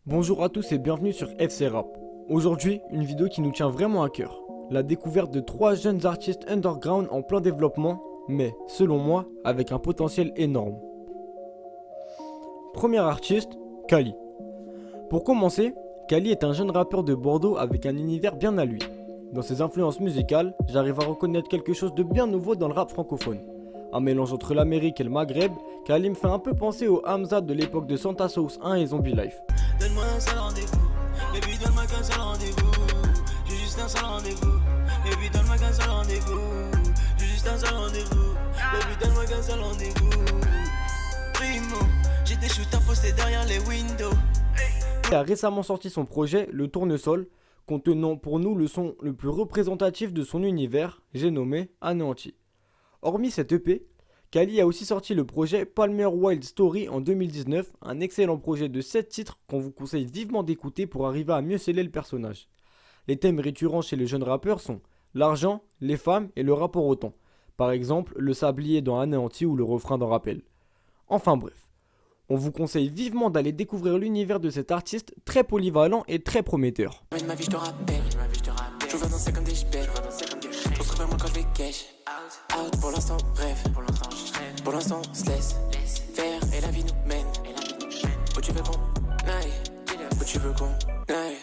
Bonjour à tous et bienvenue sur FC Rap. Aujourd'hui, une vidéo qui nous tient vraiment à cœur. La découverte de 3 jeunes artistes underground en plein développement, mais, selon moi, avec un potentiel énorme. Premier artiste, Kali. Pour commencer, Kali est un jeune rappeur de Bordeaux avec un univers bien à lui. Dans ses influences musicales, j'arrive à reconnaître quelque chose de bien nouveau dans le rap francophone. Un mélange entre l'Amérique et le Maghreb, Kali me fait un peu penser au Hamza de l'époque de Santa Sauce 1 et Zombie Life. Donne-moi un seul rendez-vous, baby donne-moi qu'un seul rendez-vous. J'ai juste un seul rendez-vous, baby donne-moi qu'un seul rendez-vous. J'ai juste un seul rendez-vous, baby donne-moi qu'un seul rendez-vous. Primo, j'ai des shooters postés derrière les windows. Il a récemment sorti son projet, Le Tournesol, contenant pour nous le son le plus représentatif de son univers, j'ai nommé Anéanti. Hormis cette EP, Kali a aussi sorti le projet Palmer Wild Story en 2019, un excellent projet de 7 titres qu'on vous conseille vivement d'écouter pour arriver à mieux sceller le personnage. Les thèmes récurrents chez les jeunes rappeurs sont l'argent, les femmes et le rapport au temps. Par exemple, le sablier dans Anéanti ou le refrain dans Rappel. Enfin bref, on vous conseille vivement d'aller découvrir l'univers de cet artiste très polyvalent et très prometteur. Ma vie je te rappelle, je veux danser comme des jebelles, je pense vraiment quand je vais cash. Out pour l'instant, bref, pour l'instant on se laisse faire et la vie nous mène. Où tu veux qu'on aille, où tu veux qu'on aille.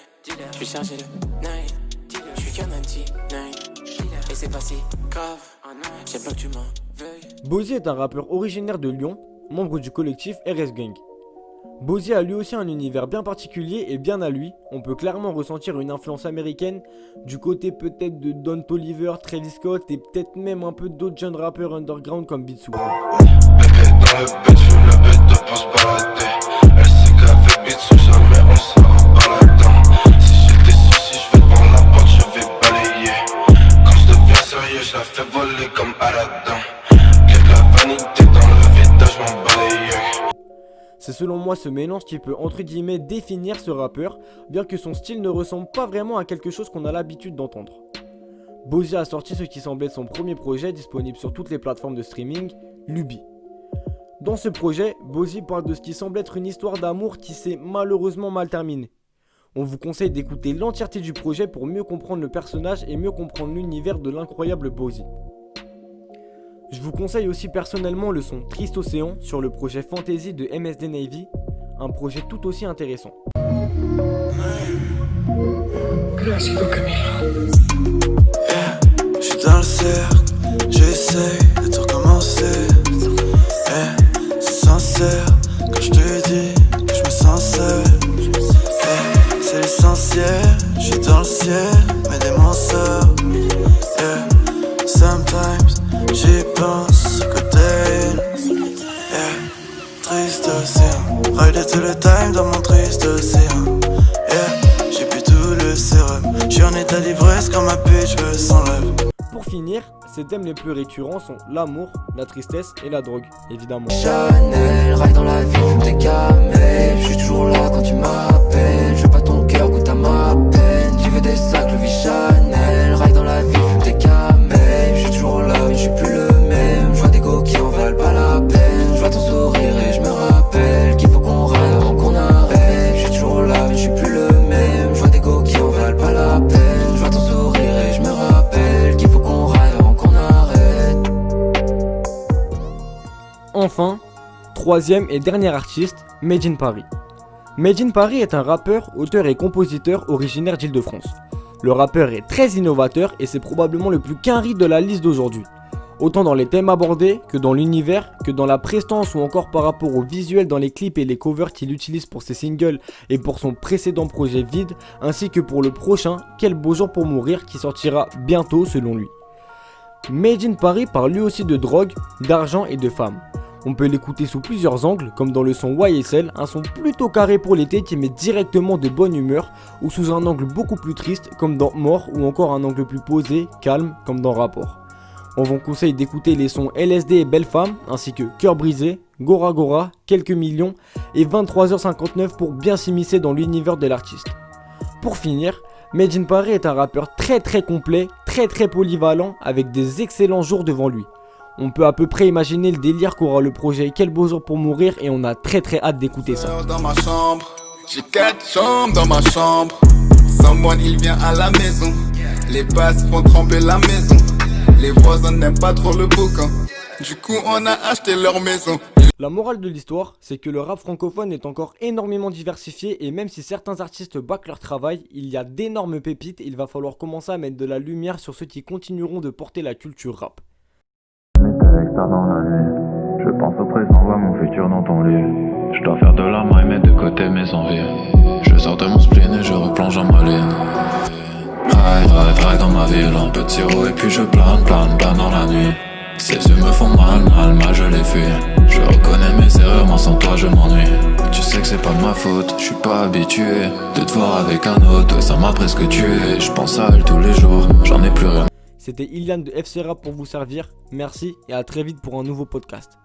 Je suis chargé de night, je suis qu'un petit night. Et c'est pas si grave, j'aime pas que tu m'en veuilles. Bozy est un rappeur originaire de Lyon, membre du collectif RS Gang. Bozy a lui aussi un univers bien particulier et bien à lui, on peut clairement ressentir une influence américaine du côté peut-être de Don Toliver, Travis Scott et peut-être même un peu d'autres jeunes rappeurs underground comme Bitsou. Bébé dans le bête, fume la bête de pour se balader. Elle sait qu'avec Bitsou jamais on sera pas là-dedans. Si j'ai des soucis, je vais devant la porte, je vais balayer. Quand je deviens sérieux, je la fais voler comme Aladdin. Quelle la vanité dans le vidage, m'en bats les yeux. C'est selon moi ce mélange qui peut entre guillemets définir ce rappeur, bien que son style ne ressemble pas vraiment à quelque chose qu'on a l'habitude d'entendre. Bozy a sorti ce qui semble être son premier projet disponible sur toutes les plateformes de streaming, Luby. Dans ce projet, Bozy parle de ce qui semble être une histoire d'amour qui s'est malheureusement mal terminée. On vous conseille d'écouter l'entièreté du projet pour mieux comprendre le personnage et mieux comprendre l'univers de l'incroyable Bozy. Je vous conseille aussi personnellement le son Triste Océan sur le projet Fantasy de MSD Navy, un projet tout aussi intéressant. Je suis dans le cercle, j'essaye de tout recommencer. C'est sincère quand je te dis que je me sens seul. C'est l'essentiel, je suis dans le ciel, mes démons sortent. Sometimes j'y pense côté. Triste océan, ride tout le time dans mon triste océan. J'ai bu tout le sérum, j'suis en état d'ivresse quand ma bitch me s'enlève. Pour finir, ses thèmes les plus récurrents sont l'amour, la tristesse et la drogue, évidemment. Chanel, ride dans la ville, fume des camels. Je suis toujours là quand tu m'appelles. Je veux pas ton cœur, goûte à ma peine. Tu veux des sacs, Louis Chanel. Ride dans la ville, fume des camels. Je suis toujours là, mais je suis plus le même. Je vois des go qui en valent pas la peine. Je vois ton sourire et je me rappelle qu'il faut qu'on ride avant qu'on arrête. Je suis toujours là, mais je suis plus le même. Je vois des go qui en valent pas la peine. Je vois ton sourire et je me rappelle qu'il faut qu'on ride avant qu'on arrête. Enfin, troisième et dernier artiste, Made in Paris. Made in Paris est un rappeur, auteur et compositeur originaire d'Île-de-France. Le rappeur est très innovateur et c'est probablement le plus quinri de la liste d'aujourd'hui. Autant dans les thèmes abordés, que dans l'univers, que dans la prestance ou encore par rapport au visuel dans les clips et les covers qu'il utilise pour ses singles et pour son précédent projet Vide, ainsi que pour le prochain Quel beau jour pour mourir qui sortira bientôt selon lui. Made in Paris parle lui aussi de drogue, d'argent et de femmes. On peut l'écouter sous plusieurs angles, comme dans le son YSL, un son plutôt carré pour l'été qui met directement de bonne humeur, ou sous un angle beaucoup plus triste, comme dans Mort, ou encore un angle plus posé, calme, comme dans Rapport. On vous conseille d'écouter les sons LSD et Belle Femme, ainsi que Cœur brisé, Gora Gora, Quelques millions, et 23h59 pour bien s'immiscer dans l'univers de l'artiste. Pour finir, Made in Paris est un rappeur très complet, très polyvalent, avec des excellents jours devant lui. On peut à peu près imaginer le délire qu'aura le projet Quel beau jour pour mourir et on a très hâte d'écouter ça. Dans ma chambre, J'ai 4 chambres dans ma chambre. Someone il vient à la maison. Les basses font trembler la maison. Les voisins n'aiment pas trop le boucan. Du coup on a acheté leur maison. La morale de l'histoire, c'est que le rap francophone est encore énormément diversifié et même si certains artistes bâclent leur travail, il y a d'énormes pépites et il va falloir commencer à mettre de la lumière sur ceux qui continueront de porter la culture rap. Avec tard dans la nuit, je pense au présent, vois mon futur dans ton lit. Je dois faire de la maille, mettre de côté mes envies. Je sors de mon spleen et je replonge en ma ligne. Ride dans ma ville, un peu de sirop et puis je plane dans la nuit. Ces yeux me font mal, je les fuis. Je reconnais mes erreurs, moi sans toi je m'ennuie. Tu sais que c'est pas de ma faute, je suis pas habitué de te voir avec un autre, ça m'a presque tué. Je pense à elle tous les jours, j'en ai plus rien. C'était Ilian de FC Rap pour vous servir, merci et à très vite pour un nouveau podcast.